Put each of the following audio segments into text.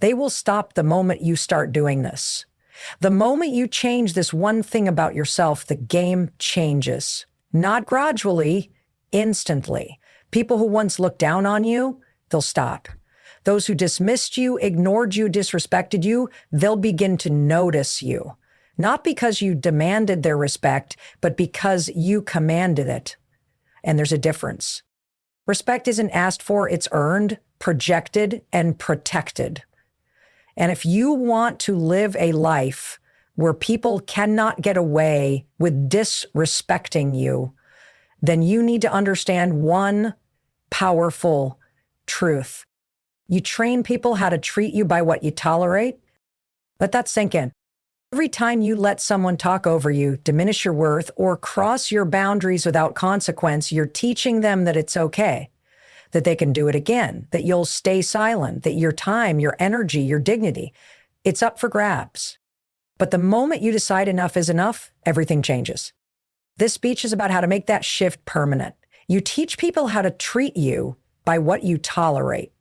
They will stop the moment you start doing this. The moment you change this one thing about yourself, the game changes. Not gradually, instantly. People who once looked down on you, they'll stop. Those who dismissed you, ignored you, disrespected you, they'll begin to notice you. Not because you demanded their respect, but because you commanded it. And there's a difference. Respect isn't asked for, it's earned, projected, and protected. And if you want to live a life where people cannot get away with disrespecting you, then you need to understand one powerful truth. You train people how to treat you by what you tolerate. Let that sink in. Every time you let someone talk over you, diminish your worth, or cross your boundaries without consequence, you're teaching them that it's okay, that they can do it again, that you'll stay silent, that your time, your energy, your dignity, it's up for grabs. But the moment you decide enough is enough, everything changes. This speech is about how to make that shift permanent. You teach people how to treat you by what you tolerate.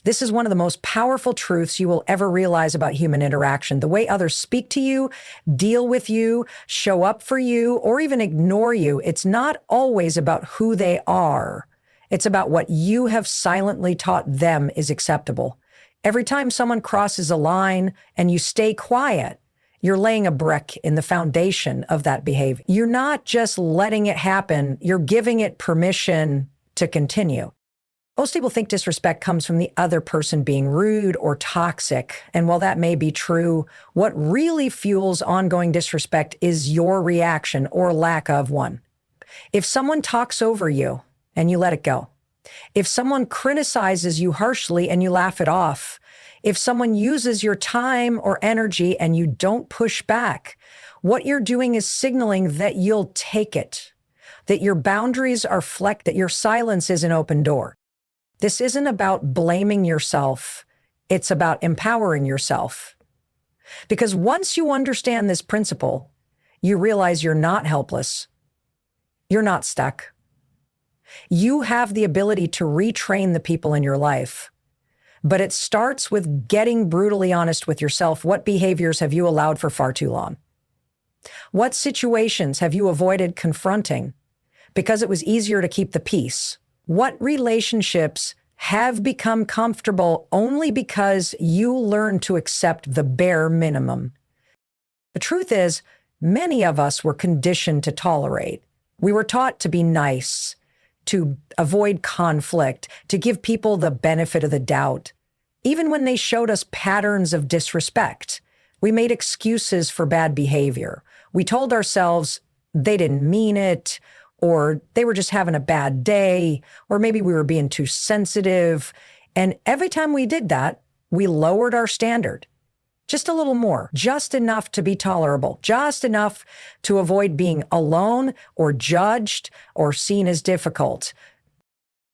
This is one of the most powerful truths you will ever realize about human interaction. The way others speak to you, deal with you, show up for you, or even ignore you, it's not always about who they are. It's about what you have silently taught them is acceptable. Every time someone crosses a line and you stay quiet, you're laying a brick in the foundation of that behavior. You're not just letting it happen, you're giving it permission to continue. Most people think disrespect comes from the other person being rude or toxic. And while that may be true, what really fuels ongoing disrespect is your reaction or lack of one. If someone talks over you and you let it go, if someone criticizes you harshly and you laugh it off, if someone uses your time or energy and you don't push back, what you're doing is signaling that you'll take it, that your boundaries are flecked, that your silence is an open door. This isn't about blaming yourself. It's about empowering yourself. Because once you understand this principle, you realize you're not helpless. You're not stuck. You have the ability to retrain the people in your life. But it starts with getting brutally honest with yourself. What behaviors have you allowed for far too long? What situations have you avoided confronting because it was easier to keep the peace? What relationships have become comfortable only because you learned to accept the bare minimum? The truth is, many of us were conditioned to tolerate. We were taught to be nice, to avoid conflict, to give people the benefit of the doubt. Even when they showed us patterns of disrespect, we made excuses for bad behavior. We told ourselves they didn't mean it, or they were just having a bad day, or maybe we were being too sensitive. And every time we did that, we lowered our standard. Just a little more, just enough to be tolerable, just enough to avoid being alone or judged or seen as difficult.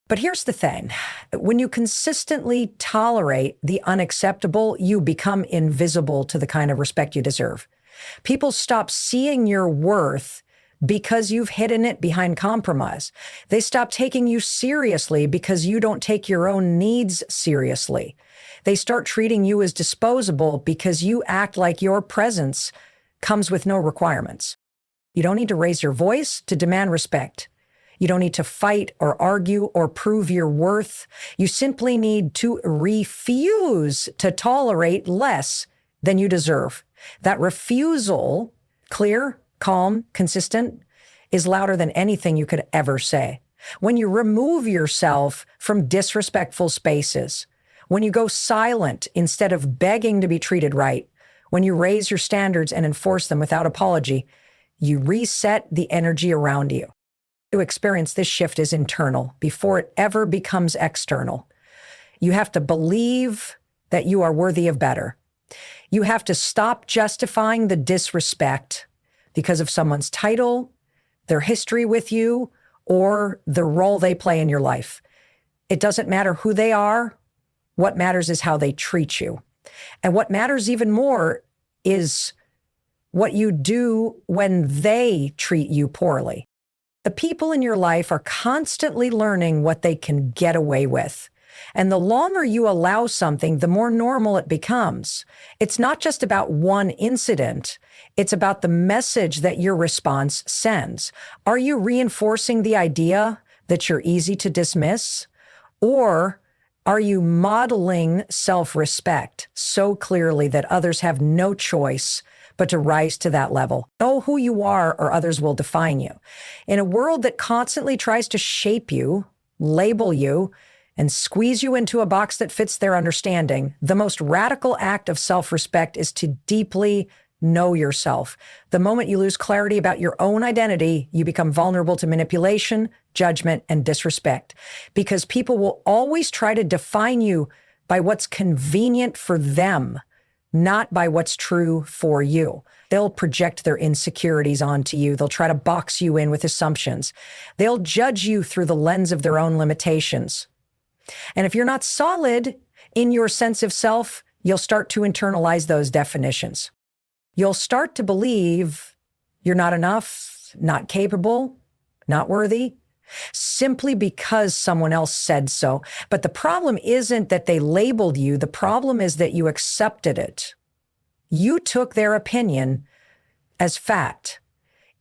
But here's the thing. When you consistently tolerate the unacceptable, you become invisible to the kind of respect you deserve. People stop seeing your worth because you've hidden it behind compromise. They stop taking you seriously because you don't take your own needs seriously. They start treating you as disposable because you act like your presence comes with no requirements. You don't need to raise your voice to demand respect. You don't need to fight or argue or prove your worth. You simply need to refuse to tolerate less than you deserve. That refusal, clear, calm, consistent, is louder than anything you could ever say. When you remove yourself from disrespectful spaces, when you go silent instead of begging to be treated right, when you raise your standards and enforce them without apology, you reset the energy around you. To experience this shift is internal before it ever becomes external. You have to believe that you are worthy of better. You have to stop justifying the disrespect because of someone's title, their history with you, or the role they play in your life. It doesn't matter who they are. What matters is how they treat you. And what matters even more is what you do when they treat you poorly. The people in your life are constantly learning what they can get away with. And the longer you allow something, the more normal it becomes. It's not just about one incident. It's about the message that your response sends. Are you reinforcing the idea that you're easy to dismiss? Or are you modeling self-respect so clearly that others have no choice but to rise to that level? Know who you are, or others will define you. In a world that constantly tries to shape you, label you, and squeeze you into a box that fits their understanding, the most radical act of self-respect is to deeply know yourself. The moment you lose clarity about your own identity, you become vulnerable to manipulation, judgment, and disrespect, because people will always try to define you by what's convenient for them, not by what's true for you. They'll project their insecurities onto you. They'll try to box you in with assumptions. They'll judge you through the lens of their own limitations. And if you're not solid in your sense of self, you'll start to internalize those definitions. You'll start to believe you're not enough, not capable, not worthy, simply because someone else said so. But the problem isn't that they labeled you. The problem is that you accepted it. You took their opinion as fact.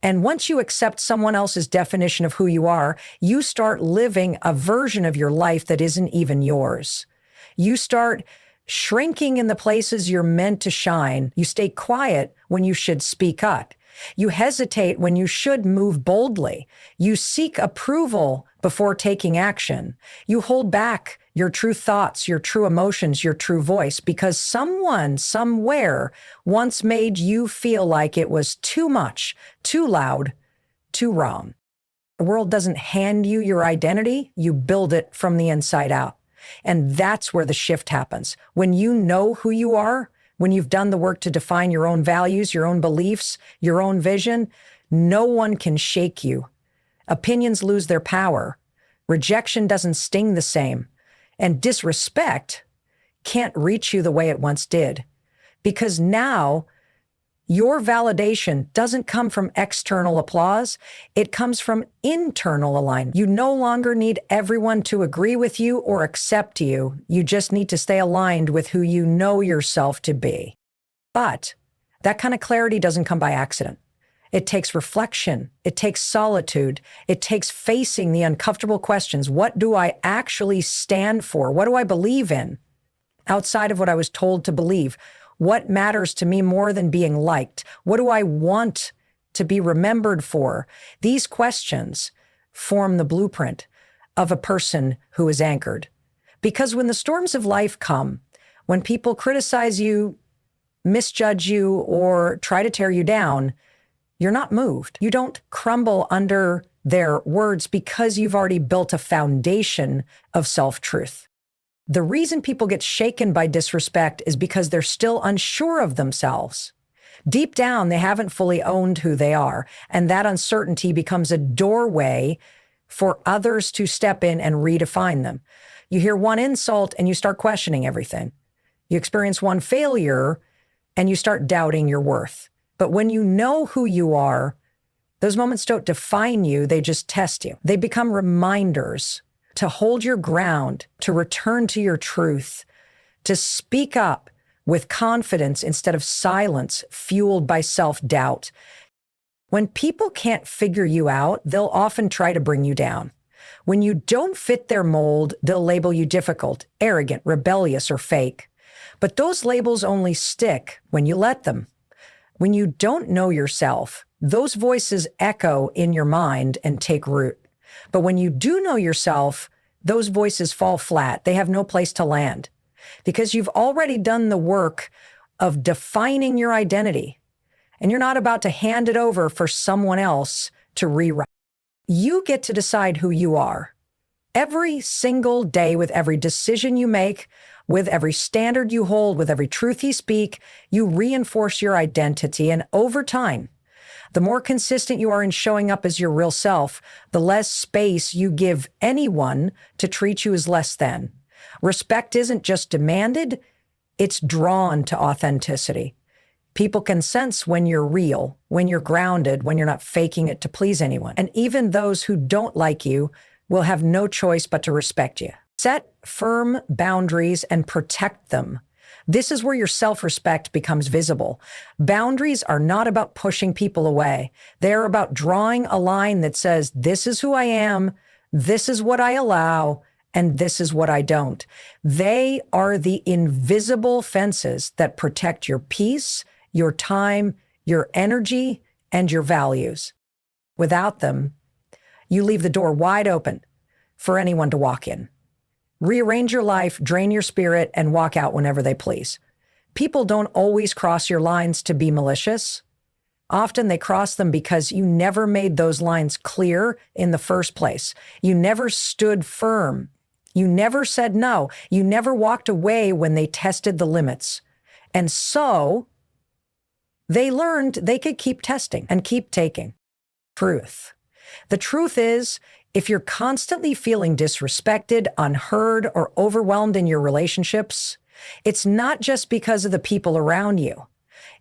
And once you accept someone else's definition of who you are, you start living a version of your life that isn't even yours. You start shrinking in the places you're meant to shine. You stay quiet when you should speak up. You hesitate when you should move boldly. You seek approval before taking action. You hold back your true thoughts, your true emotions, your true voice, because someone somewhere once made you feel like it was too much, too loud, too wrong. The world doesn't hand you your identity. You build it from the inside out. And that's where the shift happens. When you know who you are, when you've done the work to define your own values, your own beliefs, your own vision, no one can shake you. Opinions lose their power. Rejection doesn't sting the same. And disrespect can't reach you the way it once did. Because now your validation doesn't come from external applause. It comes from internal alignment. You no longer need everyone to agree with you or accept you. You just need to stay aligned with who you know yourself to be. But that kind of clarity doesn't come by accident. It takes reflection. It takes solitude. It takes facing the uncomfortable questions. What do I actually stand for? What do I believe in outside of what I was told to believe? What matters to me more than being liked? What do I want to be remembered for? These questions form the blueprint of a person who is anchored. Because when the storms of life come, when people criticize you, misjudge you, or try to tear you down, you're not moved. You don't crumble under their words because you've already built a foundation of self-truth. The reason people get shaken by disrespect is because they're still unsure of themselves. Deep down, they haven't fully owned who they are, and that uncertainty becomes a doorway for others to step in and redefine them. You hear one insult and you start questioning everything. You experience one failure and you start doubting your worth. But when you know who you are, those moments don't define you, they just test you. They become reminders to hold your ground, to return to your truth, to speak up with confidence instead of silence fueled by self-doubt. When people can't figure you out, they'll often try to bring you down. When you don't fit their mold, they'll label you difficult, arrogant, rebellious, or fake. But those labels only stick when you let them. When you don't know yourself, those voices echo in your mind and take root. But when you do know yourself, those voices fall flat. They have no place to land because you've already done the work of defining your identity, and you're not about to hand it over for someone else to rewrite. You get to decide who you are. Every single day, with every decision you make, with every standard you hold, with every truth you speak, you reinforce your identity. And over time, the more consistent you are in showing up as your real self, the less space you give anyone to treat you as less than. Respect isn't just demanded, it's drawn to authenticity. People can sense when you're real, when you're grounded, when you're not faking it to please anyone. And even those who don't like you will have no choice but to respect you. Set firm boundaries and protect them. This is where your self-respect becomes visible. Boundaries are not about pushing people away. They're about drawing a line that says, this is who I am, this is what I allow, and this is what I don't. They are the invisible fences that protect your peace, your time, your energy, and your values. Without them, you leave the door wide open for anyone to walk in. Rearrange your life, drain your spirit, and walk out whenever they please. People don't always cross your lines to be malicious. Often they cross them because you never made those lines clear in the first place. You never stood firm. You never said no. You never walked away when they tested the limits. And so they learned they could keep testing and keep taking. Truth. The truth is, if you're constantly feeling disrespected, unheard, or overwhelmed in your relationships, it's not just because of the people around you.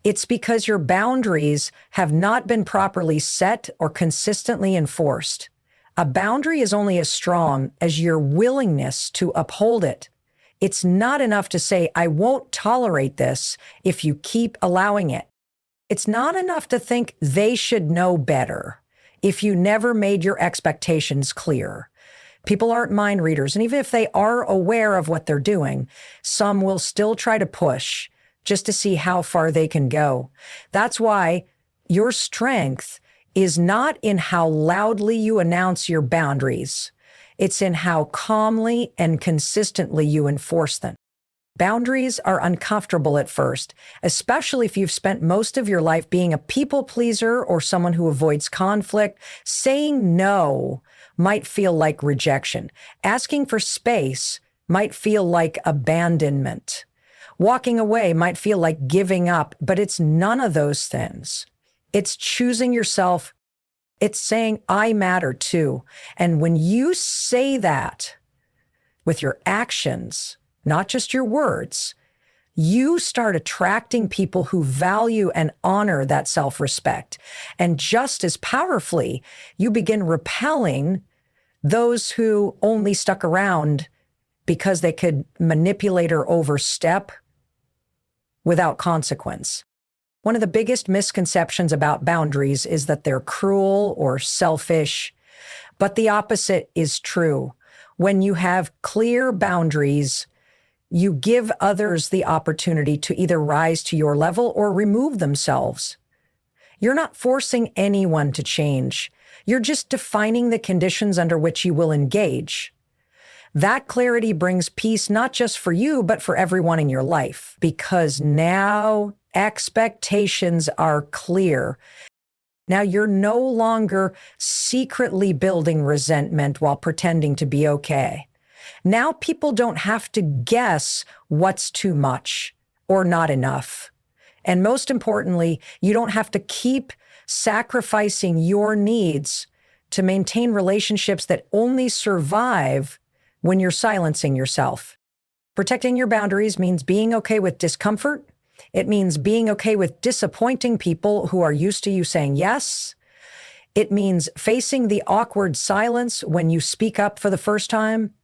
It's because your boundaries have not been properly set or consistently enforced. A boundary is only as strong as your willingness to uphold it. It's not enough to say, I won't tolerate this if you keep allowing it. It's not enough to think they should know better if you never made your expectations clear. People aren't mind readers, and even if they are aware of what they're doing, some will still try to push just to see how far they can go. That's why your strength is not in how loudly you announce your boundaries. It's in how calmly and consistently you enforce them. Boundaries are uncomfortable at first, especially if you've spent most of your life being a people pleaser or someone who avoids conflict. Saying no might feel like rejection. Asking for space might feel like abandonment. Walking away might feel like giving up, but it's none of those things. It's choosing yourself. It's saying, I matter too. And when you say that with your actions, not just your words, you start attracting people who value and honor that self-respect. And just as powerfully, you begin repelling those who only stuck around because they could manipulate or overstep without consequence. One of the biggest misconceptions about boundaries is that they're cruel or selfish, but the opposite is true. When you have clear boundaries, you give others the opportunity to either rise to your level or remove themselves. You're not forcing anyone to change. You're just defining the conditions under which you will engage. That clarity brings peace not just for you, but for everyone in your life, because now expectations are clear. Now you're no longer secretly building resentment while pretending to be okay. Now people don't have to guess what's too much or not enough. And most importantly, you don't have to keep sacrificing your needs to maintain relationships that only survive when you're silencing yourself. Protecting your boundaries means being okay with discomfort. It means being okay with disappointing people who are used to you saying yes. It means facing the awkward silence when you speak up for the first time.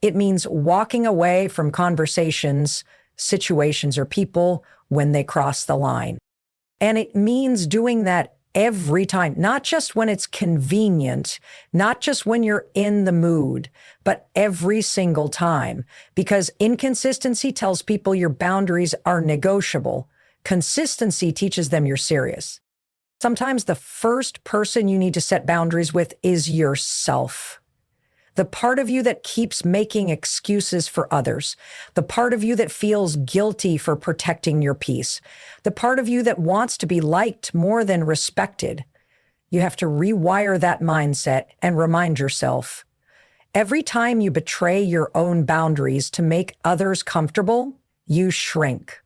It means walking away from conversations, situations, or people when they cross the line. And it means doing that every time, not just when it's convenient, not just when you're in the mood, but every single time. Because inconsistency tells people your boundaries are negotiable. Consistency teaches them you're serious. Sometimes the first person you need to set boundaries with is yourself. The part of you that keeps making excuses for others, the part of you that feels guilty for protecting your peace, the part of you that wants to be liked more than respected. You have to rewire that mindset and remind yourself, every time you betray your own boundaries to make others comfortable, you shrink.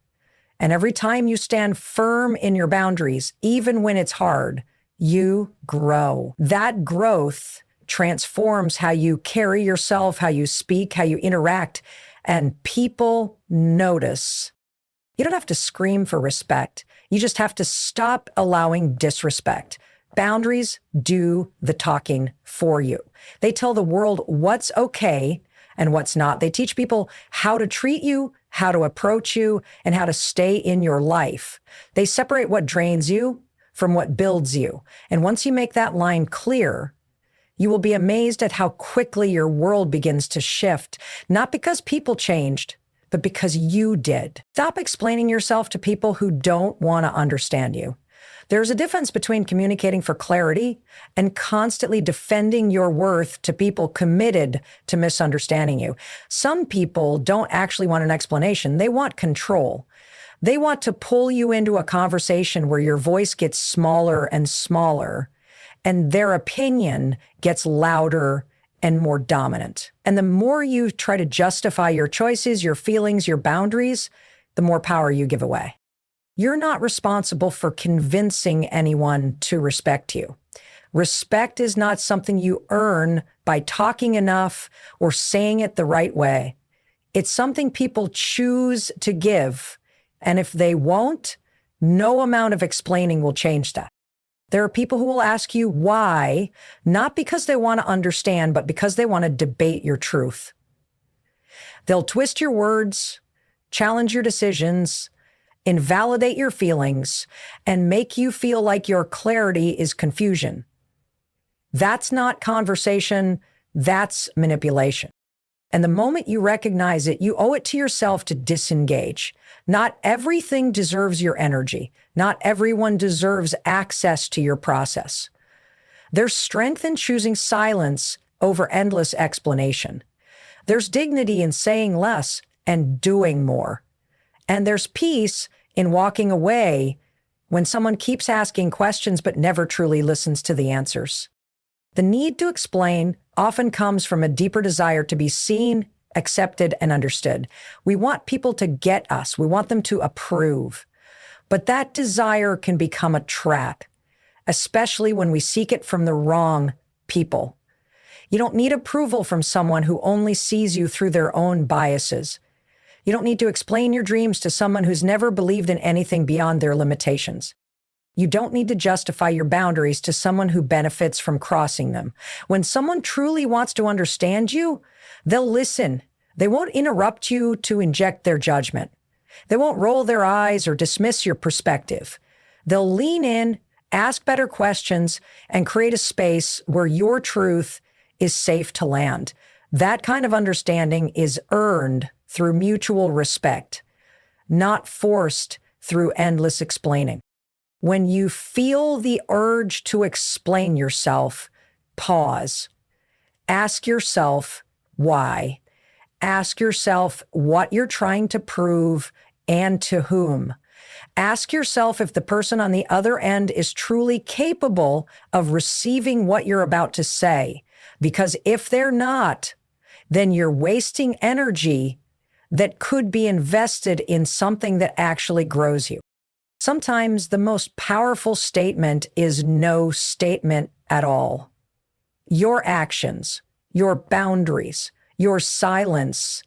And every time you stand firm in your boundaries, even when it's hard, you grow. That growth transforms how you carry yourself, how you speak, how you interact, and people notice. You don't have to scream for respect. You just have to stop allowing disrespect. Boundaries do the talking for you. They tell the world what's okay and what's not. They teach people how to treat you, how to approach you, and how to stay in your life. They separate what drains you from what builds you. And once you make that line clear, you will be amazed at how quickly your world begins to shift, not because people changed, but because you did. Stop explaining yourself to people who don't want to understand you. There's a difference between communicating for clarity and constantly defending your worth to people committed to misunderstanding you. Some people don't actually want an explanation. They want control. They want to pull you into a conversation where your voice gets smaller and smaller, and their opinion gets louder and more dominant. And the more you try to justify your choices, your feelings, your boundaries, the more power you give away. You're not responsible for convincing anyone to respect you. Respect is not something you earn by talking enough or saying it the right way. It's something people choose to give. And if they won't, no amount of explaining will change that. There are people who will ask you why, not because they want to understand, but because they want to debate your truth. They'll twist your words, challenge your decisions, invalidate your feelings, and make you feel like your clarity is confusion. That's not conversation, that's manipulation. And the moment you recognize it, you owe it to yourself to disengage. Not everything deserves your energy. Not everyone deserves access to your process. There's strength in choosing silence over endless explanation. There's dignity in saying less and doing more. And there's peace in walking away when someone keeps asking questions but never truly listens to the answers. The need to explain often comes from a deeper desire to be seen, accepted, and understood. We want people to get us. We want them to approve. But that desire can become a trap, especially when we seek it from the wrong people. You don't need approval from someone who only sees you through their own biases. You don't need to explain your dreams to someone who's never believed in anything beyond their limitations. You don't need to justify your boundaries to someone who benefits from crossing them. When someone truly wants to understand you, they'll listen. They won't interrupt you to inject their judgment. They won't roll their eyes or dismiss your perspective. They'll lean in, ask better questions, and create a space where your truth is safe to land. That kind of understanding is earned through mutual respect, not forced through endless explaining. When you feel the urge to explain yourself, pause. Ask yourself why. Ask yourself what you're trying to prove and to whom. Ask yourself if the person on the other end is truly capable of receiving what you're about to say. Because if they're not, then you're wasting energy that could be invested in something that actually grows you. Sometimes the most powerful statement is no statement at all. Your actions, your boundaries, your silence,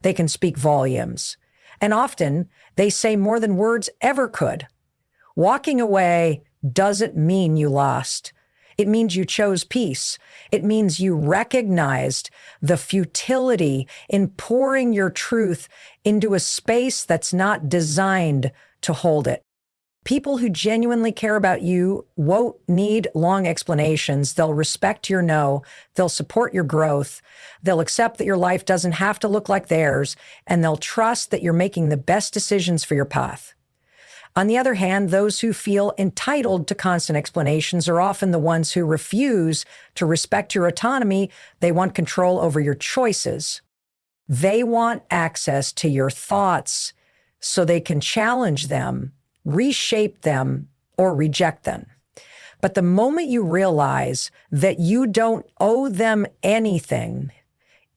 they can speak volumes. And often they say more than words ever could. Walking away doesn't mean you lost. It means you chose peace. It means you recognized the futility in pouring your truth into a space that's not designed to hold it. People who genuinely care about you won't need long explanations. They'll respect your no. They'll support your growth. They'll accept that your life doesn't have to look like theirs, and they'll trust that you're making the best decisions for your path. On the other hand, those who feel entitled to constant explanations are often the ones who refuse to respect your autonomy. They want control over your choices. They want access to your thoughts so they can challenge them, reshape them, or reject them. But the moment you realize that you don't owe them anything,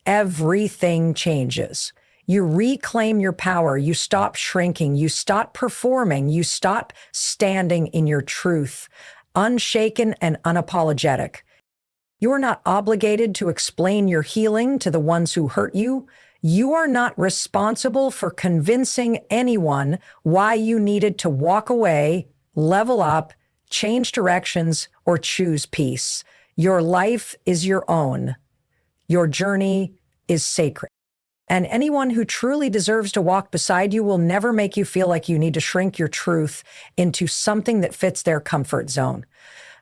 everything changes. You reclaim your power. You stop shrinking. You stop performing. You stop standing in your truth, unshaken and unapologetic. You are not obligated to explain your healing to the ones who hurt you. You are not responsible for convincing anyone why you needed to walk away, level up, change directions, or choose peace. Your life is your own. Your journey is sacred. And anyone who truly deserves to walk beside you will never make you feel like you need to shrink your truth into something that fits their comfort zone.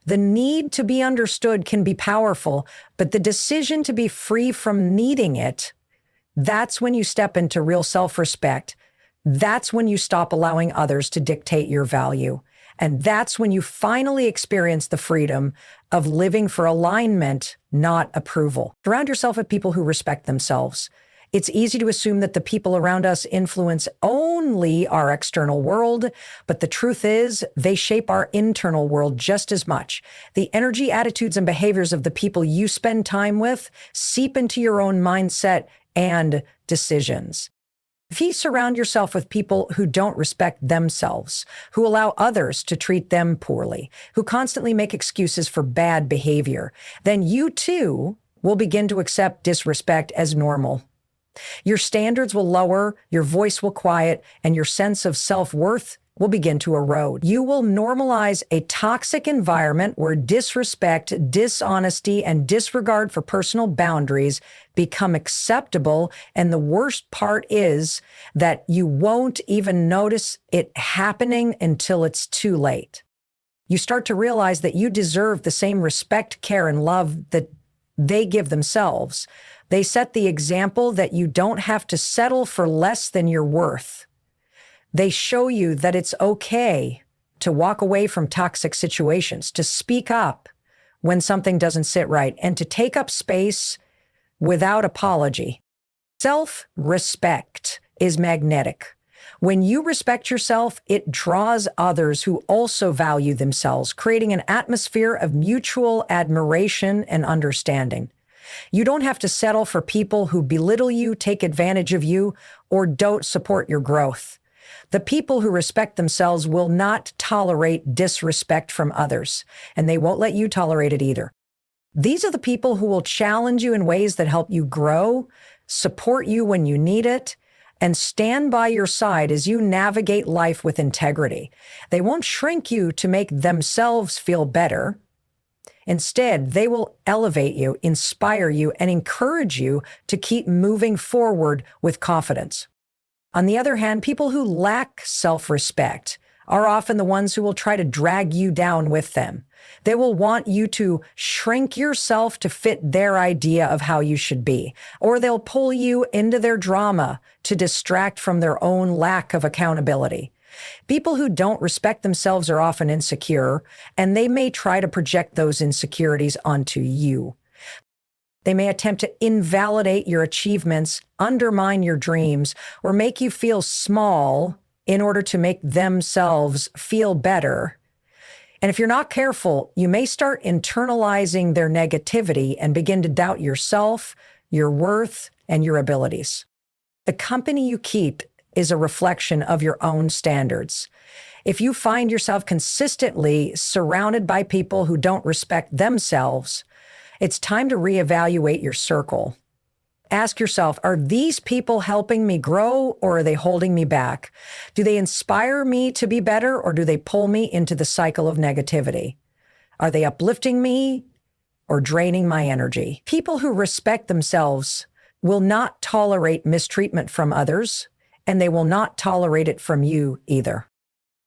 The need to be understood can be powerful, but the decision to be free from needing it, that's when you step into real self-respect. That's when you stop allowing others to dictate your value. And that's when you finally experience the freedom of living for alignment, not approval. Surround yourself with people who respect themselves. It's easy to assume that the people around us influence only our external world, but the truth is they shape our internal world just as much. The energy, attitudes, and behaviors of the people you spend time with seep into your own mindset and decisions. If you surround yourself with people who don't respect themselves, who allow others to treat them poorly, who constantly make excuses for bad behavior, then you too will begin to accept disrespect as normal. Your standards will lower, your voice will quiet, and your sense of self-worth will begin to erode. You will normalize a toxic environment where disrespect, dishonesty, and disregard for personal boundaries become acceptable. And the worst part is that you won't even notice it happening until it's too late. You start to realize that you deserve the same respect, care, and love that they give themselves. They set the example that you don't have to settle for less than your worth. They show you that it's okay to walk away from toxic situations, to speak up when something doesn't sit right, and to take up space without apology. Self-respect is magnetic. When you respect yourself, it draws others who also value themselves, creating an atmosphere of mutual admiration and understanding. You don't have to settle for people who belittle you, take advantage of you, or don't support your growth. The people who respect themselves will not tolerate disrespect from others, and they won't let you tolerate it either. These are the people who will challenge you in ways that help you grow, support you when you need it, and stand by your side as you navigate life with integrity. They won't shrink you to make themselves feel better. Instead, they will elevate you, inspire you, and encourage you to keep moving forward with confidence. On the other hand, people who lack self-respect are often the ones who will try to drag you down with them. They will want you to shrink yourself to fit their idea of how you should be, or they'll pull you into their drama to distract from their own lack of accountability. People who don't respect themselves are often insecure, and they may try to project those insecurities onto you. They may attempt to invalidate your achievements, undermine your dreams, or make you feel small in order to make themselves feel better. And if you're not careful, you may start internalizing their negativity and begin to doubt yourself, your worth, and your abilities. The company you keep is a reflection of your own standards. If you find yourself consistently surrounded by people who don't respect themselves, it's time to reevaluate your circle. Ask yourself, are these people helping me grow, or are they holding me back? Do they inspire me to be better, or do they pull me into the cycle of negativity? Are they uplifting me or draining my energy? People who respect themselves will not tolerate mistreatment from others, and they will not tolerate it from you either.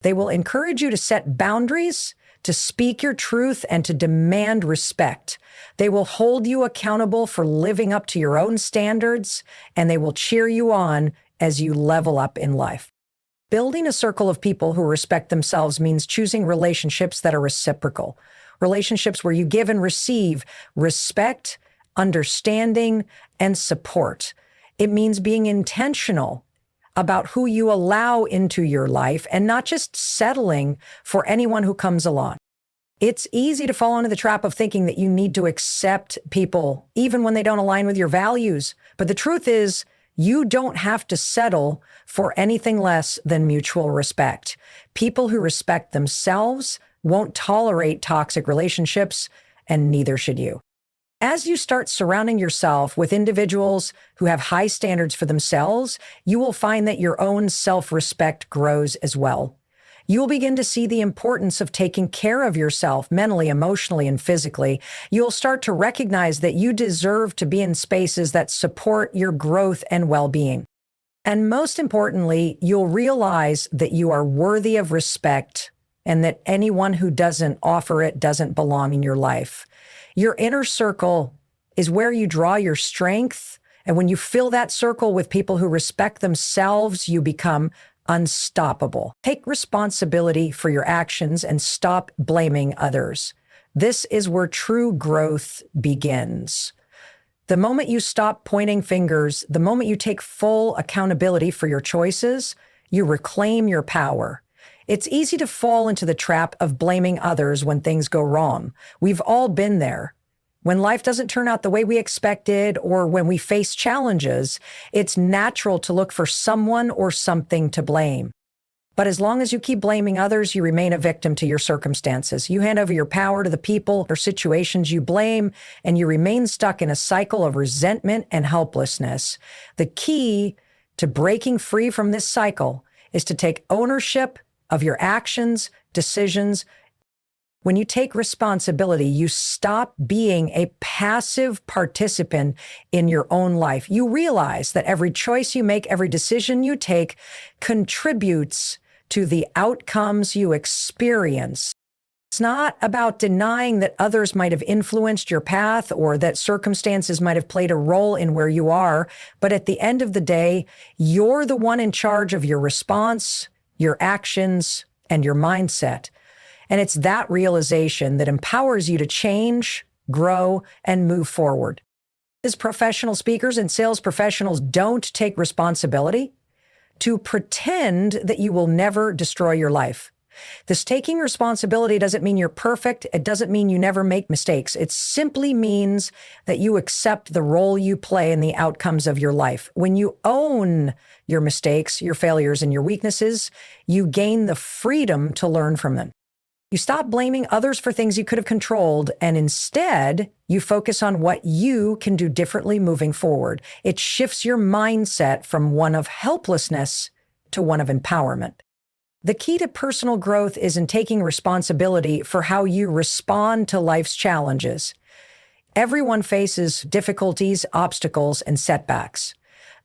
They will encourage you to set boundaries, to speak your truth, and to demand respect. They will hold you accountable for living up to your own standards, and they will cheer you on as you level up in life. Building a circle of people who respect themselves means choosing relationships that are reciprocal, relationships where you give and receive respect, understanding, and support. It means being intentional about who you allow into your life and not just settling for anyone who comes along. It's easy to fall into the trap of thinking that you need to accept people even when they don't align with your values. But the truth is, you don't have to settle for anything less than mutual respect. People who respect themselves won't tolerate toxic relationships, and neither should you. As you start surrounding yourself with individuals who have high standards for themselves, you will find that your own self-respect grows as well. You'll begin to see the importance of taking care of yourself mentally, emotionally, and physically. You'll start to recognize that you deserve to be in spaces that support your growth and well-being. And most importantly, you'll realize that you are worthy of respect and that anyone who doesn't offer it doesn't belong in your life. Your inner circle is where you draw your strength. And when you fill that circle with people who respect themselves, you become unstoppable. Take responsibility for your actions and stop blaming others. This is where true growth begins. The moment you stop pointing fingers, the moment you take full accountability for your choices, you reclaim your power. It's easy to fall into the trap of blaming others when things go wrong. We've all been there. When life doesn't turn out the way we expected, or when we face challenges, it's natural to look for someone or something to blame. But as long as you keep blaming others, you remain a victim to your circumstances. You hand over your power to the people or situations you blame, and you remain stuck in a cycle of resentment and helplessness. The key to breaking free from this cycle is to take ownership of your actions, decisions. When you take responsibility, you stop being a passive participant in your own life. You realize that every choice you make, every decision you take contributes to the outcomes you experience. It's not about denying that others might have influenced your path or that circumstances might have played a role in where you are, but at the end of the day, you're the one in charge of your response, your actions, and your mindset. And it's that realization that empowers you to change, grow, and move forward. As professional speakers and sales professionals don't take responsibility to pretend that you will never destroy your life. This taking responsibility doesn't mean you're perfect. It doesn't mean you never make mistakes. It simply means that you accept the role you play in the outcomes of your life. When you own your mistakes, your failures, and your weaknesses, you gain the freedom to learn from them. You stop blaming others for things you could have controlled, and instead, you focus on what you can do differently moving forward. It shifts your mindset from one of helplessness to one of empowerment. The key to personal growth is in taking responsibility for how you respond to life's challenges. Everyone faces difficulties, obstacles, and setbacks.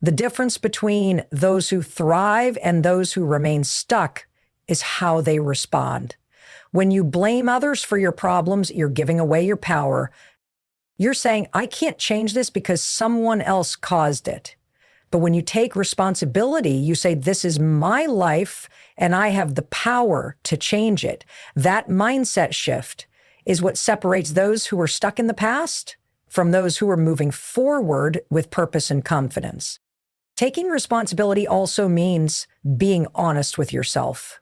The difference between those who thrive and those who remain stuck is how they respond. When you blame others for your problems, you're giving away your power. You're saying, I can't change this because someone else caused it. But when you take responsibility, you say, this is my life and I have the power to change it. That mindset shift is what separates those who are stuck in the past from those who are moving forward with purpose and confidence. Taking responsibility also means being honest with yourself.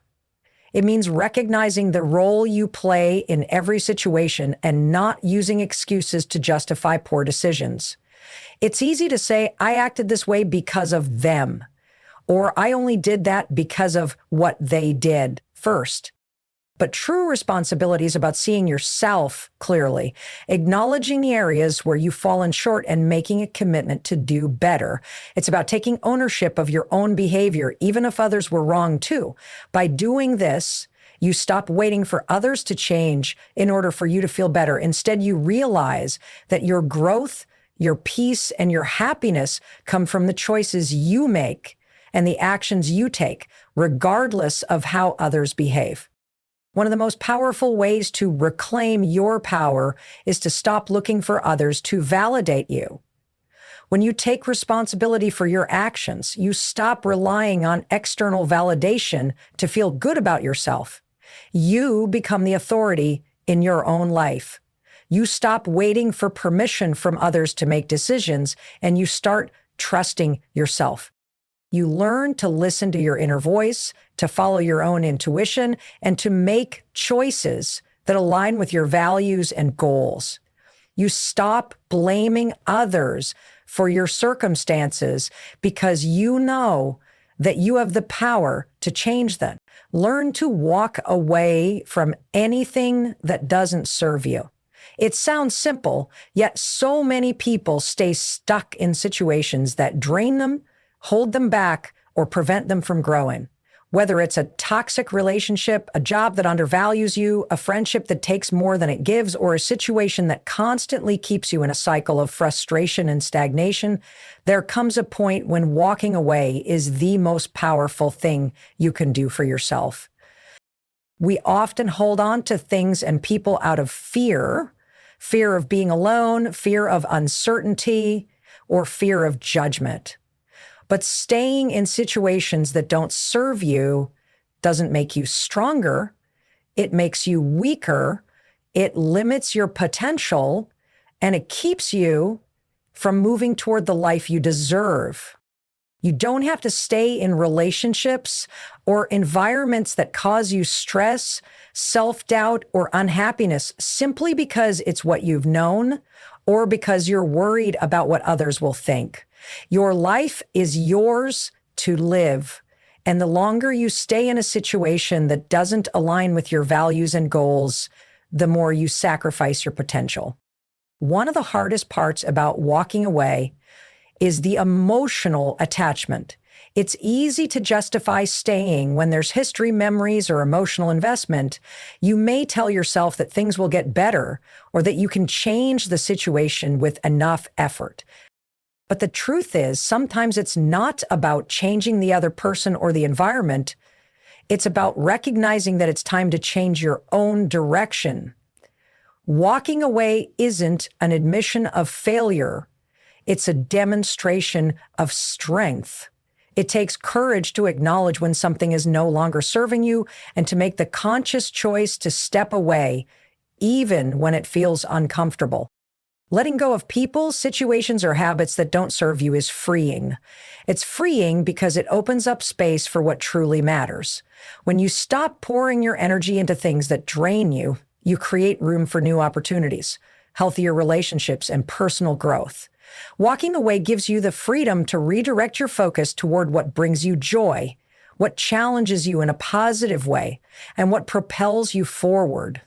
It means recognizing the role you play in every situation and not using excuses to justify poor decisions. It's easy to say, I acted this way because of them, or I only did that because of what they did first. But true responsibility is about seeing yourself clearly, acknowledging the areas where you've fallen short and making a commitment to do better. It's about taking ownership of your own behavior, even if others were wrong too. By doing this, you stop waiting for others to change in order for you to feel better. Instead, you realize that your growth, your peace, and your happiness come from the choices you make and the actions you take, regardless of how others behave. One of the most powerful ways to reclaim your power is to stop looking for others to validate you. When you take responsibility for your actions, you stop relying on external validation to feel good about yourself. You become the authority in your own life. You stop waiting for permission from others to make decisions, and you start trusting yourself. You learn to listen to your inner voice, to follow your own intuition, and to make choices that align with your values and goals. You stop blaming others for your circumstances because you know that you have the power to change them. Learn to walk away from anything that doesn't serve you. It sounds simple, yet so many people stay stuck in situations that drain them, hold them back, or prevent them from growing. Whether it's a toxic relationship, a job that undervalues you, a friendship that takes more than it gives, or a situation that constantly keeps you in a cycle of frustration and stagnation, there comes a point when walking away is the most powerful thing you can do for yourself. We often hold on to things and people out of fear of being alone, fear of uncertainty, or fear of judgment. But staying in situations that don't serve you doesn't make you stronger. It makes you weaker. It limits your potential, and it keeps you from moving toward the life you deserve. You don't have to stay in relationships or environments that cause you stress, self-doubt, or unhappiness simply because it's what you've known or because you're worried about what others will think. Your life is yours to live. And the longer you stay in a situation that doesn't align with your values and goals, the more you sacrifice your potential. One of the hardest parts about walking away is the emotional attachment. It's easy to justify staying when there's history, memories, or emotional investment. You may tell yourself that things will get better or that you can change the situation with enough effort. But the truth is, sometimes it's not about changing the other person or the environment. It's about recognizing that it's time to change your own direction. Walking away isn't an admission of failure. It's a demonstration of strength. It takes courage to acknowledge when something is no longer serving you and to make the conscious choice to step away, even when it feels uncomfortable. Letting go of people, situations, or habits that don't serve you is freeing. It's freeing because it opens up space for what truly matters. When you stop pouring your energy into things that drain you, you create room for new opportunities, healthier relationships, and personal growth. Walking away gives you the freedom to redirect your focus toward what brings you joy, what challenges you in a positive way, and what propels you forward.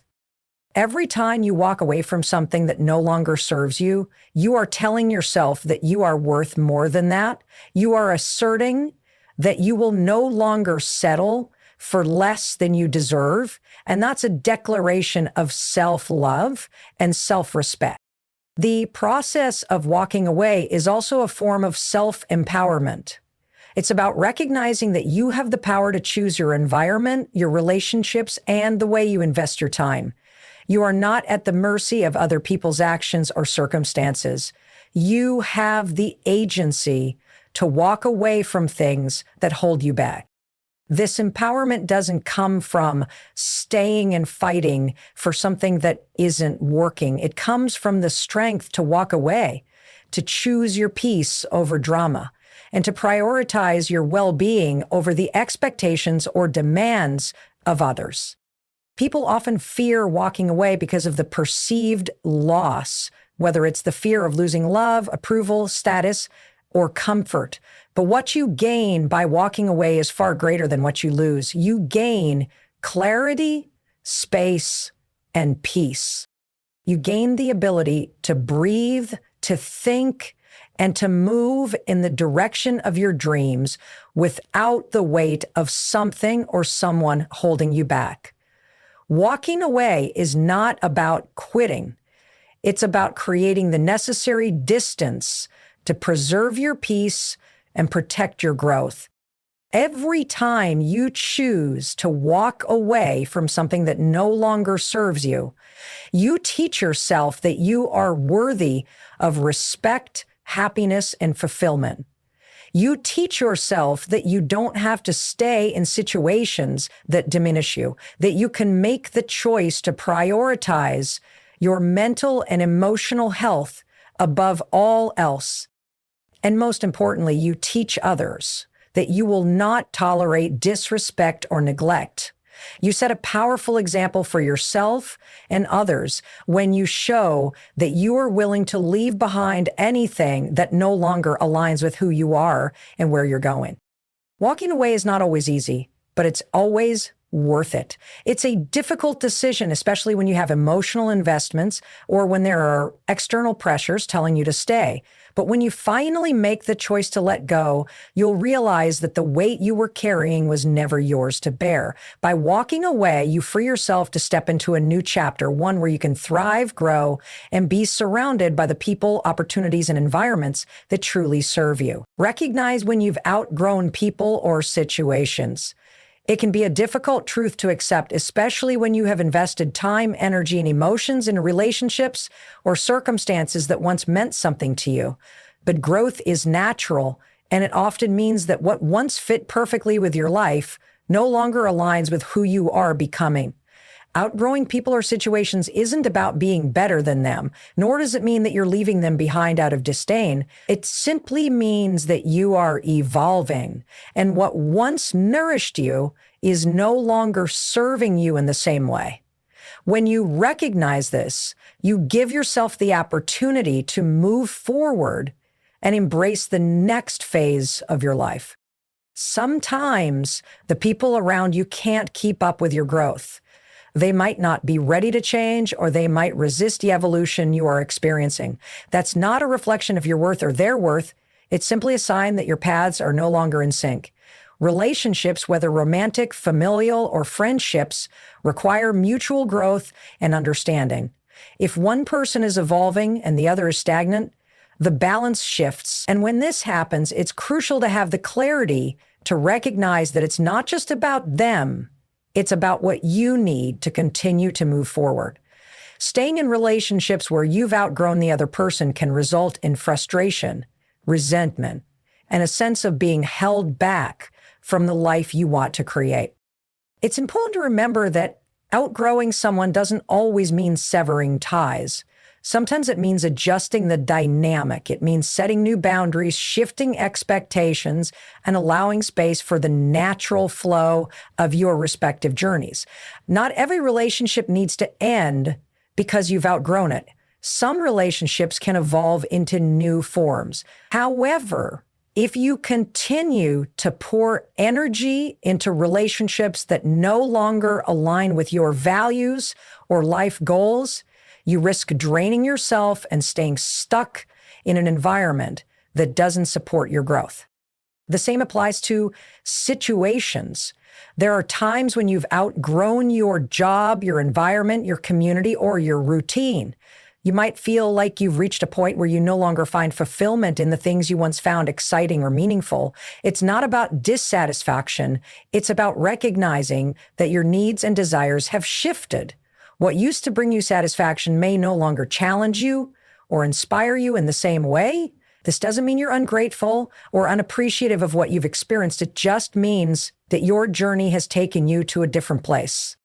Every time you walk away from something that no longer serves you, you are telling yourself that you are worth more than that. You are asserting that you will no longer settle for less than you deserve. And that's a declaration of self-love and self-respect. The process of walking away is also a form of self-empowerment. It's about recognizing that you have the power to choose your environment, your relationships, and the way you invest your time. You are not at the mercy of other people's actions or circumstances. You have the agency to walk away from things that hold you back. This empowerment doesn't come from staying and fighting for something that isn't working. It comes from the strength to walk away, to choose your peace over drama, and to prioritize your well-being over the expectations or demands of others. People often fear walking away because of the perceived loss, whether it's the fear of losing love, approval, status, or comfort. But what you gain by walking away is far greater than what you lose. You gain clarity, space, and peace. You gain the ability to breathe, to think, and to move in the direction of your dreams without the weight of something or someone holding you back. Walking away is not about quitting. It's about creating the necessary distance to preserve your peace and protect your growth. Every time you choose to walk away from something that no longer serves you, you teach yourself that you are worthy of respect, happiness, and fulfillment. You teach yourself that you don't have to stay in situations that diminish you, that you can make the choice to prioritize your mental and emotional health above all else. And most importantly, you teach others that you will not tolerate disrespect or neglect. You set a powerful example for yourself and others when you show that you are willing to leave behind anything that no longer aligns with who you are and where you're going. Walking away is not always easy, but it's always worth it. It's a difficult decision, especially when you have emotional investments or when there are external pressures telling you to stay. But when you finally make the choice to let go, you'll realize that the weight you were carrying was never yours to bear. By walking away, you free yourself to step into a new chapter, one where you can thrive, grow, and be surrounded by the people, opportunities, and environments that truly serve you. Recognize when you've outgrown people or situations. It can be a difficult truth to accept, especially when you have invested time, energy, and emotions in relationships or circumstances that once meant something to you. But growth is natural, and it often means that what once fit perfectly with your life no longer aligns with who you are becoming. Outgrowing people or situations isn't about being better than them, nor does it mean that you're leaving them behind out of disdain. It simply means that you are evolving, and what once nourished you is no longer serving you in the same way. When you recognize this, you give yourself the opportunity to move forward and embrace the next phase of your life. Sometimes the people around you can't keep up with your growth. They might not be ready to change, or they might resist the evolution you are experiencing. That's not a reflection of your worth or their worth. It's simply a sign that your paths are no longer in sync. Relationships, whether romantic, familial, or friendships, require mutual growth and understanding. If one person is evolving and the other is stagnant, the balance shifts. And when this happens, it's crucial to have the clarity to recognize that it's not just about them. It's about what you need to continue to move forward. Staying in relationships where you've outgrown the other person can result in frustration, resentment, and a sense of being held back from the life you want to create. It's important to remember that outgrowing someone doesn't always mean severing ties. Sometimes it means adjusting the dynamic. It means setting new boundaries, shifting expectations, and allowing space for the natural flow of your respective journeys. Not every relationship needs to end because you've outgrown it. Some relationships can evolve into new forms. However, if you continue to pour energy into relationships that no longer align with your values or life goals, you risk draining yourself and staying stuck in an environment that doesn't support your growth. The same applies to situations. There are times when you've outgrown your job, your environment, your community, or your routine. You might feel like you've reached a point where you no longer find fulfillment in the things you once found exciting or meaningful. It's not about dissatisfaction. It's about recognizing that your needs and desires have shifted. What used to bring you satisfaction may no longer challenge you or inspire you in the same way. This doesn't mean you're ungrateful or unappreciative of what you've experienced. It just means that your journey has taken you to a different place.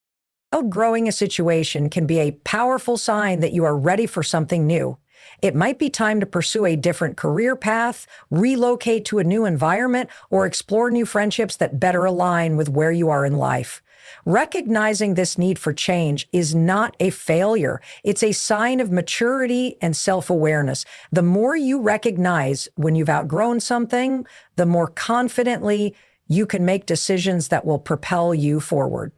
Outgrowing a situation can be a powerful sign that you are ready for something new. It might be time to pursue a different career path, relocate to a new environment, or explore new friendships that better align with where you are in life. Recognizing this need for change is not a failure. It's a sign of maturity and self-awareness. The more you recognize when you've outgrown something, the more confidently you can make decisions that will propel you forward.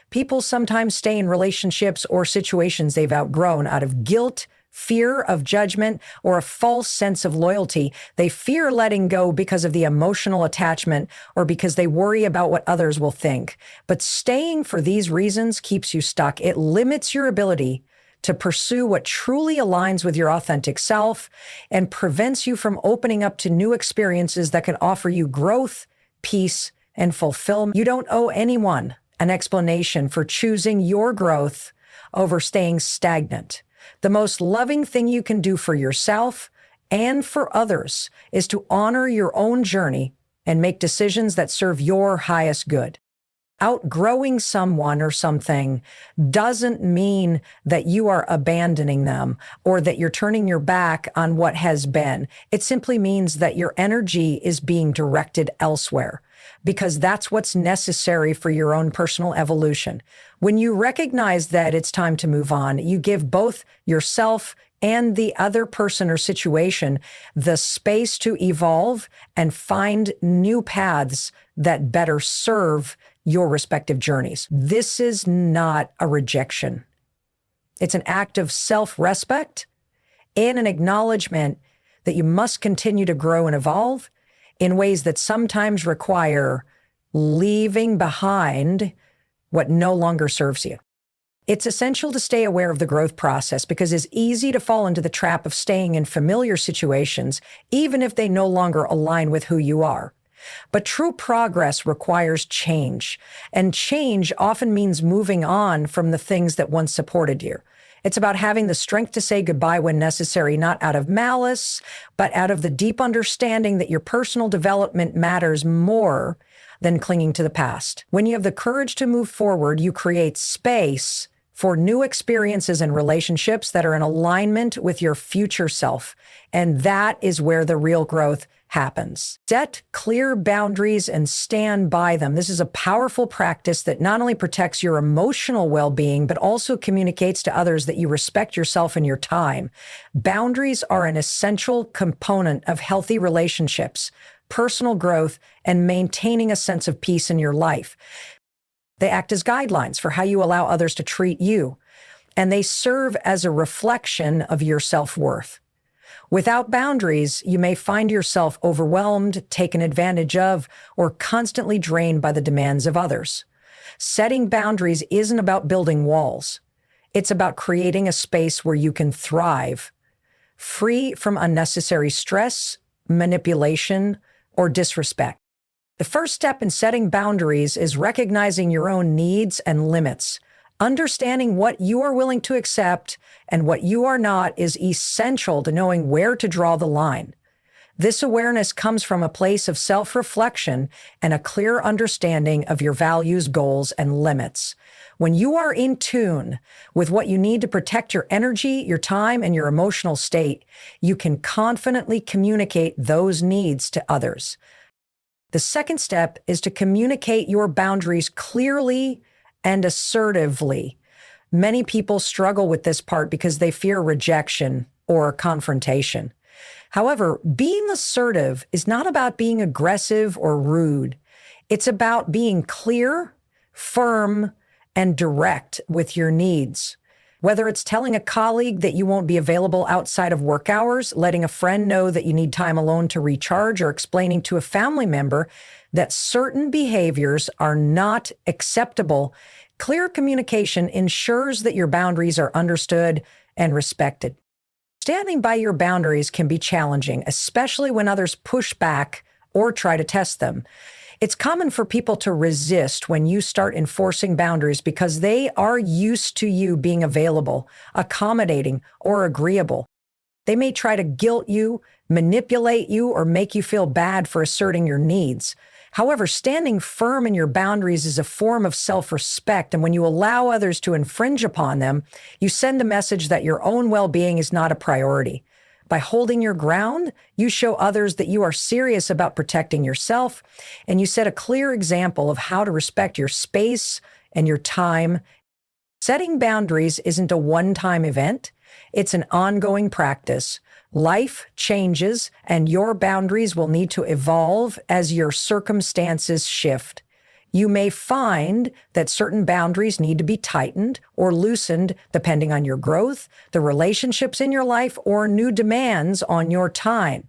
People sometimes stay in relationships or situations they've outgrown out of guilt, fear of judgment, or a false sense of loyalty. They fear letting go because of the emotional attachment or because they worry about what others will think. But staying for these reasons keeps you stuck. It limits your ability to pursue what truly aligns with your authentic self and prevents you from opening up to new experiences that can offer you growth, peace, and fulfillment. You don't owe anyone an explanation for choosing your growth over staying stagnant. The most loving thing you can do for yourself and for others is to honor your own journey and make decisions that serve your highest good. Outgrowing someone or something doesn't mean that you are abandoning them or that you're turning your back on what has been. It simply means that your energy is being directed elsewhere, because that's what's necessary for your own personal evolution. When you recognize that it's time to move on, you give both yourself and the other person or situation the space to evolve and find new paths that better serve your respective journeys. This is not a rejection. It's an act of self-respect and an acknowledgement that you must continue to grow and evolve in ways that sometimes require leaving behind what no longer serves you. It's essential to stay aware of the growth process because it's easy to fall into the trap of staying in familiar situations, even if they no longer align with who you are. But true progress requires change, and change often means moving on from the things that once supported you. It's about having the strength to say goodbye when necessary, not out of malice, but out of the deep understanding that your personal development matters more than clinging to the past. When you have the courage to move forward, you create space for new experiences and relationships that are in alignment with your future self. And that is where the real growth happens. Set clear boundaries and stand by them. This is a powerful practice that not only protects your emotional well-being, but also communicates to others that you respect yourself and your time. Boundaries are an essential component of healthy relationships, personal growth, and maintaining a sense of peace in your life. They act as guidelines for how you allow others to treat you, and they serve as a reflection of your self-worth. Without boundaries, you may find yourself overwhelmed, taken advantage of, or constantly drained by the demands of others. Setting boundaries isn't about building walls. It's about creating a space where you can thrive, free from unnecessary stress, manipulation, or disrespect. The first step in setting boundaries is recognizing your own needs and limits. Understanding what you are willing to accept and what you are not is essential to knowing where to draw the line. This awareness comes from a place of self-reflection and a clear understanding of your values, goals, and limits. When you are in tune with what you need to protect your energy, your time, and your emotional state, you can confidently communicate those needs to others. The second step is to communicate your boundaries clearly and assertively. Many people struggle with this part because they fear rejection or confrontation. However, being assertive is not about being aggressive or rude. It's about being clear, firm, and direct with your needs. Whether it's telling a colleague that you won't be available outside of work hours, letting a friend know that you need time alone to recharge, or explaining to a family member that certain behaviors are not acceptable, clear communication ensures that your boundaries are understood and respected. Standing by your boundaries can be challenging, especially when others push back or try to test them. It's common for people to resist when you start enforcing boundaries because they are used to you being available, accommodating, or agreeable. They may try to guilt you, manipulate you, or make you feel bad for asserting your needs. However, standing firm in your boundaries is a form of self-respect, and when you allow others to infringe upon them, you send a message that your own well-being is not a priority. By holding your ground, you show others that you are serious about protecting yourself, and you set a clear example of how to respect your space and your time. Setting boundaries isn't a one-time event. It's an ongoing practice. Life changes, and your boundaries will need to evolve as your circumstances shift. You may find that certain boundaries need to be tightened or loosened depending on your growth, the relationships in your life, or new demands on your time.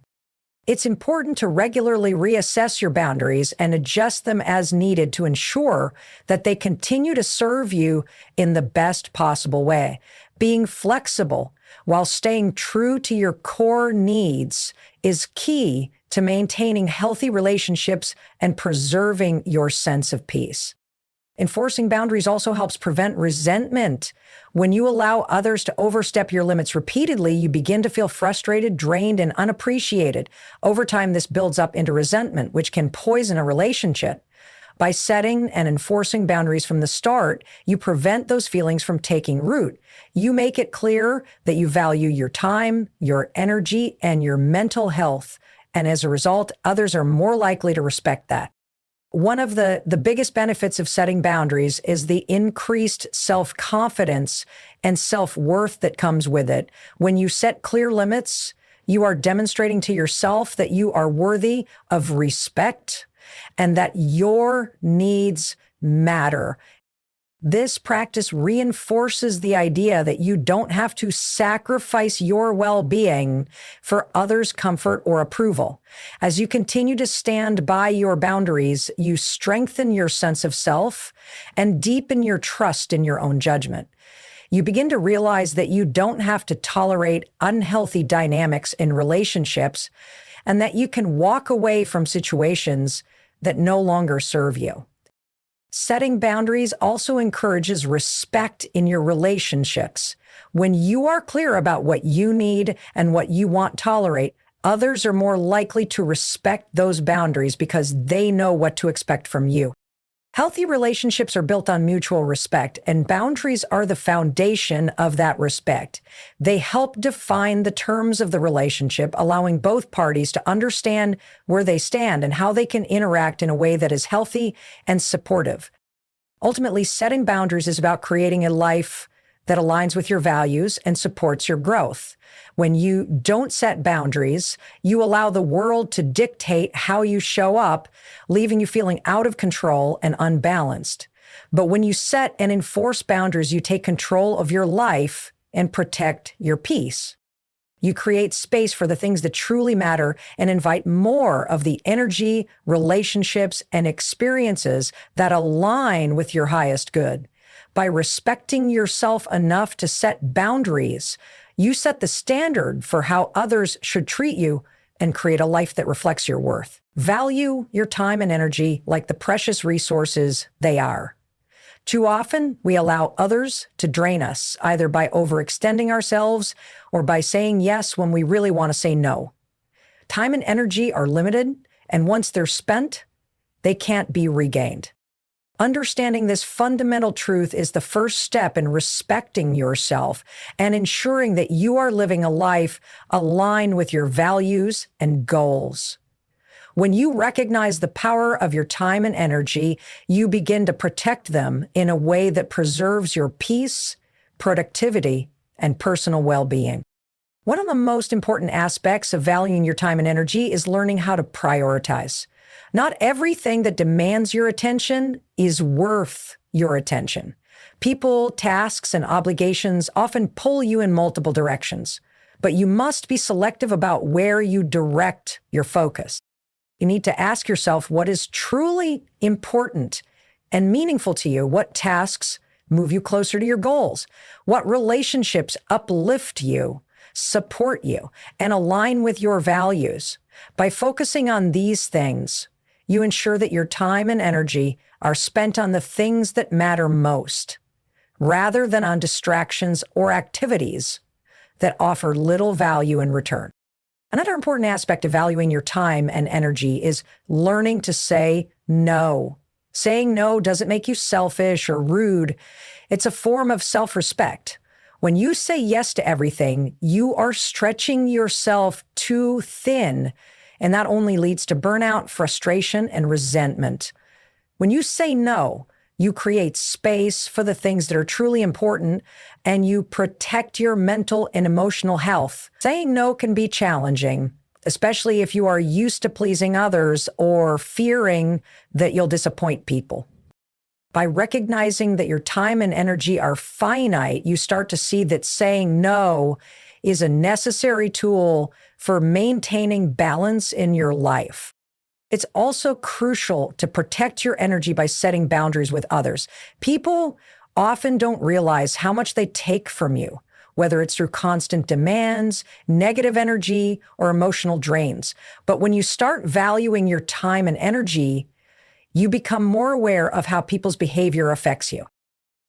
It's important to regularly reassess your boundaries and adjust them as needed to ensure that they continue to serve you in the best possible way. Being flexible while staying true to your core needs is key to maintaining healthy relationships and preserving your sense of peace. Enforcing boundaries also helps prevent resentment. When you allow others to overstep your limits repeatedly, you begin to feel frustrated, drained, and unappreciated. Over time, this builds up into resentment, which can poison a relationship. By setting and enforcing boundaries from the start, you prevent those feelings from taking root. You make it clear that you value your time, your energy, and your mental health. And as a result, others are more likely to respect that. One of the biggest benefits of setting boundaries is the increased self-confidence and self-worth that comes with it. When you set clear limits, you are demonstrating to yourself that you are worthy of respect and that your needs matter. This practice reinforces the idea that you don't have to sacrifice your well-being for others' comfort or approval. As you continue to stand by your boundaries, you strengthen your sense of self and deepen your trust in your own judgment. You begin to realize that you don't have to tolerate unhealthy dynamics in relationships, and that you can walk away from situations that no longer serve you. Setting boundaries also encourages respect in your relationships. When you are clear about what you need and what you won't tolerate, others are more likely to respect those boundaries because they know what to expect from you. Healthy relationships are built on mutual respect, and boundaries are the foundation of that respect. They help define the terms of the relationship, allowing both parties to understand where they stand and how they can interact in a way that is healthy and supportive. Ultimately, setting boundaries is about creating a life that aligns with your values and supports your growth. When you don't set boundaries, you allow the world to dictate how you show up, leaving you feeling out of control and unbalanced. But when you set and enforce boundaries, you take control of your life and protect your peace. You create space for the things that truly matter and invite more of the energy, relationships, and experiences that align with your highest good. By respecting yourself enough to set boundaries, you set the standard for how others should treat you and create a life that reflects your worth. Value your time and energy like the precious resources they are. Too often, we allow others to drain us, either by overextending ourselves or by saying yes when we really want to say no. Time and energy are limited, and once they're spent, they can't be regained. Understanding this fundamental truth is the first step in respecting yourself and ensuring that you are living a life aligned with your values and goals. When you recognize the power of your time and energy, you begin to protect them in a way that preserves your peace, productivity, and personal well-being. One of the most important aspects of valuing your time and energy is learning how to prioritize. Not everything that demands your attention is worth your attention. People, tasks, and obligations often pull you in multiple directions, but you must be selective about where you direct your focus. You need to ask yourself what is truly important and meaningful to you. What tasks move you closer to your goals? What relationships uplift you, support you, and align with your values? By focusing on these things, you ensure that your time and energy are spent on the things that matter most, rather than on distractions or activities that offer little value in return. Another important aspect of valuing your time and energy is learning to say no. Saying no doesn't make you selfish or rude. It's a form of self-respect. When you say yes to everything, you are stretching yourself too thin, and that only leads to burnout, frustration, and resentment. When you say no, you create space for the things that are truly important, and you protect your mental and emotional health. Saying no can be challenging, especially if you are used to pleasing others or fearing that you'll disappoint people. By recognizing that your time and energy are finite, you start to see that saying no is a necessary tool for maintaining balance in your life. It's also crucial to protect your energy by setting boundaries with others. People often don't realize how much they take from you, whether it's through constant demands, negative energy, or emotional drains. But when you start valuing your time and energy, you become more aware of how people's behavior affects you.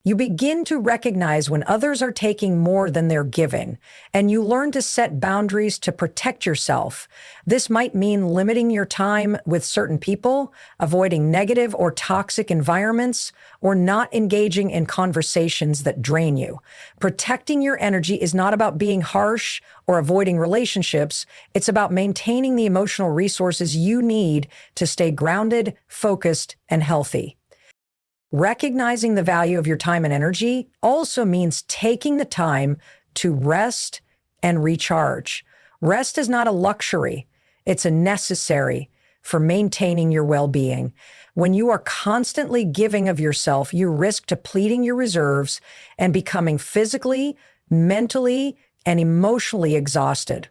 You begin to recognize when others are taking more than they're giving, and you learn to set boundaries to protect yourself. This might mean limiting your time with certain people, avoiding negative or toxic environments, or not engaging in conversations that drain you. Protecting your energy is not about being harsh or avoiding relationships. It's about maintaining the emotional resources you need to stay grounded, focused, and healthy. Recognizing the value of your time and energy also means taking the time to rest and recharge. Rest is not a luxury. It's a necessary for maintaining your well-being. When you are constantly giving of yourself, you risk depleting your reserves and becoming physically, mentally, and emotionally exhausted.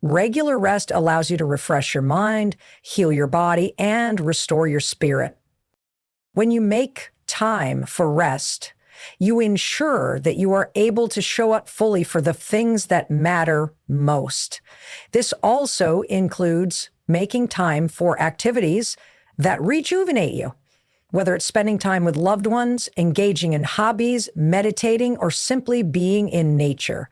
Regular rest allows you to refresh your mind, heal your body, and restore your spirit. When you make time for rest, you ensure that you are able to show up fully for the things that matter most. This also includes making time for activities that rejuvenate you, whether it's spending time with loved ones, engaging in hobbies, meditating, or simply being in nature.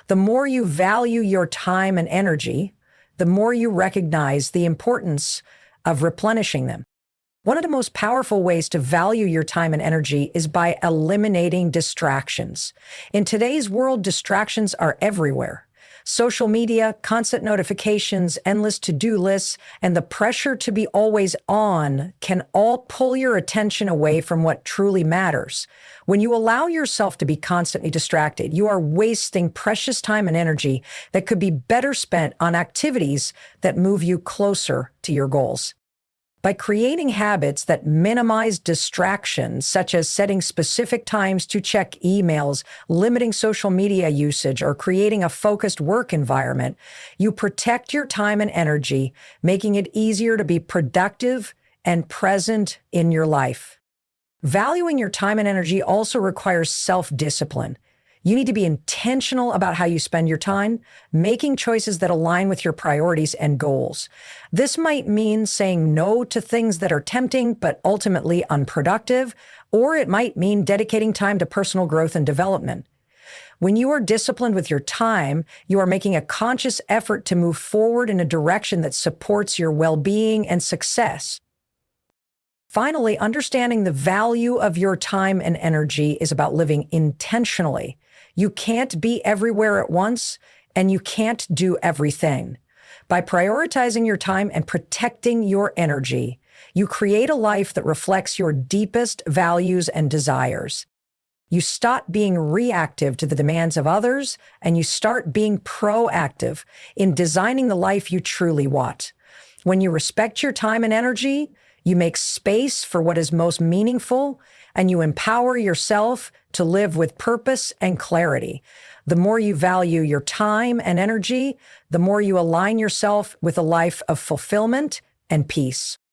The more you value your time and energy, the more you recognize the importance of replenishing them. One of the most powerful ways to value your time and energy is by eliminating distractions. In today's world, distractions are everywhere. Social media, constant notifications, endless to-do lists, and the pressure to be always on can all pull your attention away from what truly matters. When you allow yourself to be constantly distracted, you are wasting precious time and energy that could be better spent on activities that move you closer to your goals. By creating habits that minimize distractions, such as setting specific times to check emails, limiting social media usage, or creating a focused work environment, you protect your time and energy, making it easier to be productive and present in your life. Valuing your time and energy also requires self-discipline. You need to be intentional about how you spend your time, making choices that align with your priorities and goals. This might mean saying no to things that are tempting but ultimately unproductive, or it might mean dedicating time to personal growth and development. When you are disciplined with your time, you are making a conscious effort to move forward in a direction that supports your well-being and success. Finally, understanding the value of your time and energy is about living intentionally. You can't be everywhere at once, and you can't do everything. By prioritizing your time and protecting your energy, you create a life that reflects your deepest values and desires. You stop being reactive to the demands of others, and you start being proactive in designing the life you truly want. When you respect your time and energy, you make space for what is most meaningful, and you empower yourself to live with purpose and clarity. The more you value your time and energy, the more you align yourself with a life of fulfillment and peace.